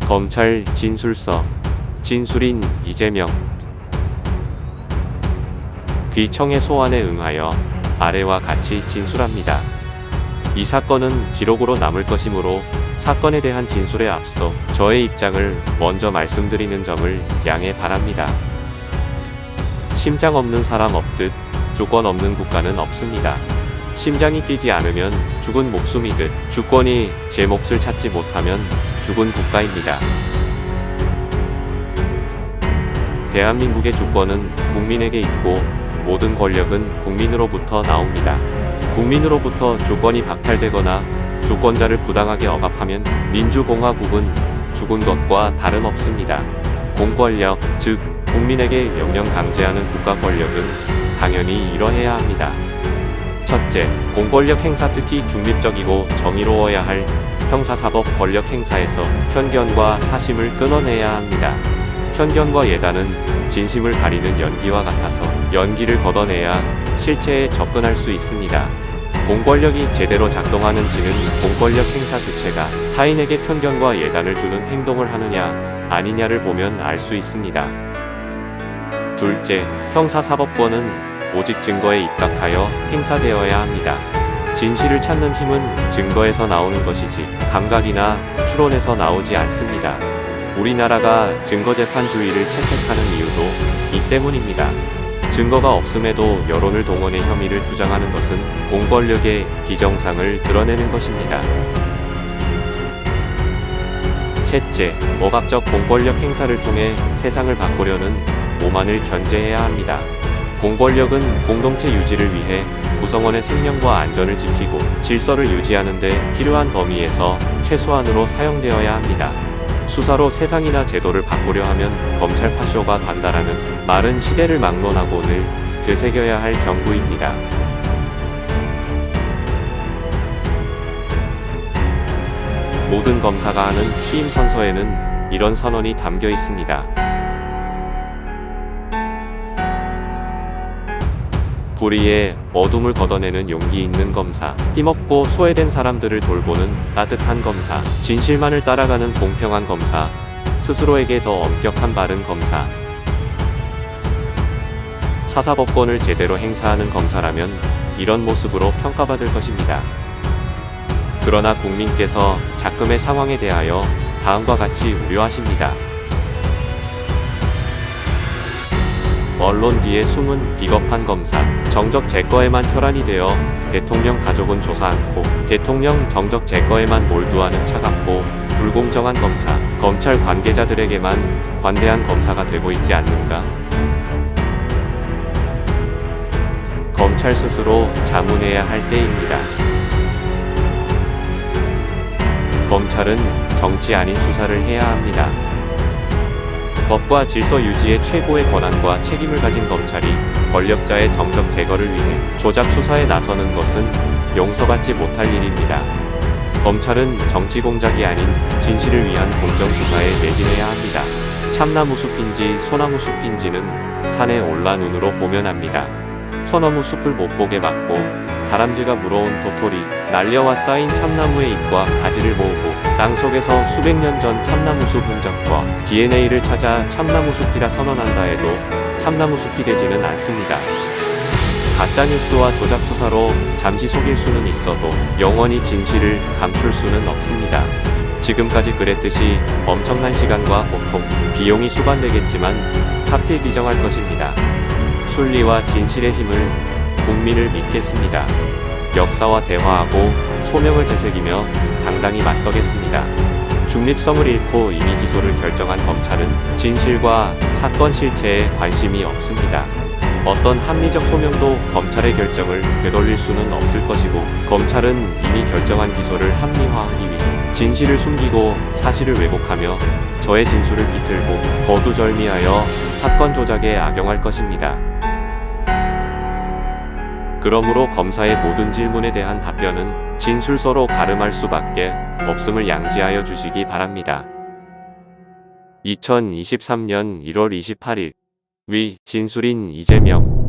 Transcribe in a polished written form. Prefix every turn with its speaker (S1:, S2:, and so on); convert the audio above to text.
S1: 검찰 진술서. 진술인 이재명. 귀청의 소환에 응하여 아래와 같이 진술합니다. 이 사건은 기록으로 남을 것이므로 사건에 대한 진술에 앞서 저의 입장을 먼저 말씀드리는 점을 양해 바랍니다. 심장 없는 사람 없듯 주권 없는 국가는 없습니다. 심장이 뛰지 않으면 죽은 목숨이듯 주권이 제 몫을 찾지 못하면 죽은 국가입니다. 대한민국의 주권은 국민에게 있고 모든 권력은 국민으로부터 나옵니다. 국민으로부터 주권이 박탈되거나 주권자를 부당하게 억압하면 민주공화국은 죽은 것과 다름없습니다. 공권력, 즉 국민에게 명령 강제하는 국가 권력은 당연히 이러해야 합니다. 첫째, 공권력 행사, 특히 중립적이고 정의로워야 할 형사사법 권력 행사에서 편견과 사심을 끊어내야 합니다. 편견과 예단은 진심을 가리는 연기와 같아서 연기를 걷어내야 실체에 접근할 수 있습니다. 공권력이 제대로 작동하는지는 공권력 행사 주체가 타인에게 편견과 예단을 주는 행동을 하느냐 아니냐를 보면 알 수 있습니다. 둘째, 형사사법권은 오직 증거에 입각하여 행사되어야 합니다. 진실을 찾는 힘은 증거에서 나오는 것이지 감각이나 추론에서 나오지 않습니다. 우리나라가 증거재판주의를 채택하는 이유도 이 때문입니다. 증거가 없음에도 여론을 동원해 혐의를 주장하는 것은 공권력의 비정상을 드러내는 것입니다. 셋째, 억압적 공권력 행사를 통해 세상을 바꾸려는 오만을 견제해야 합니다. 공권력은 공동체 유지를 위해 구성원의 생명과 안전을 지키고 질서를 유지하는 데 필요한 범위에서 최소한으로 사용되어야 합니다. 수사로 세상이나 제도를 바꾸려 하면 검찰 파쇼가 간다라는 말은 시대를 막론하고는 되새겨야 할 경고입니다. 모든 검사가 하는 취임 선서에는 이런 선언이 담겨 있습니다. 불의의 어둠을 걷어내는 용기 있는 검사, 힘없고 소외된 사람들을 돌보는 따뜻한 검사, 진실만을 따라가는 공평한 검사, 스스로에게 더 엄격한 바른 검사. 사사법권을 제대로 행사하는 검사라면 이런 모습으로 평가받을 것입니다. 그러나 국민께서 작금의 상황에 대하여 다음과 같이 우려하십니다. 언론 뒤에 숨은 비겁한 검사, 정적 제거에만 혈안이 되어 대통령 가족은 조사 않고 대통령 정적 제거에만 몰두하는 차갑고 불공정한 검사, 검찰 관계자들에게만 관대한 검사가 되고 있지 않는가? 검찰 스스로 자문해야 할 때입니다. 검찰은 정치 아닌 수사를 해야 합니다. 법과 질서 유지의 최고의 권한과 책임을 가진 검찰이 권력자의 정적 제거를 위해 조작 수사에 나서는 것은 용서받지 못할 일입니다. 검찰은 정치 공작이 아닌 진실을 위한 공정 수사에 매진해야 합니다. 참나무 숲인지 소나무 숲인지는 산에 올라 눈으로 보면 합니다. 소나무 숲을 못 보게 막고 다람쥐가 물어온 도토리, 날려와 쌓인 참나무의 잎과 가지를 모으고 땅속에서 수백 년 전 참나무 숲 흔적과 DNA를 찾아 참나무 숲이라 선언한다 해도 참나무 숲이 되지는 않습니다. 가짜뉴스와 조작 수사로 잠시 속일 수는 있어도 영원히 진실을 감출 수는 없습니다. 지금까지 그랬듯이 엄청난 시간과 고통, 비용이 수반되겠지만 사필 규정할 것입니다. 순리와 진실의 힘을 국민을 믿겠습니다. 역사와 대화하고 소명을 되새기며 당당히 맞서겠습니다. 중립성을 잃고 이미 기소를 결정한 검찰은 진실과 사건 실체에 관심이 없습니다. 어떤 합리적 소명도 검찰의 결정을 되돌릴 수는 없을 것이고 검찰은 이미 결정한 기소를 합리화하기 위해 진실을 숨기고 사실을 왜곡하며 저의 진술을 비틀고 거두절미하여 사건 조작에 악용할 것입니다. 그러므로 검사의 모든 질문에 대한 답변은 진술서로 가름할 수밖에 없음을 양지하여 주시기 바랍니다. 2023년 1월 28일 위 진술인 이재명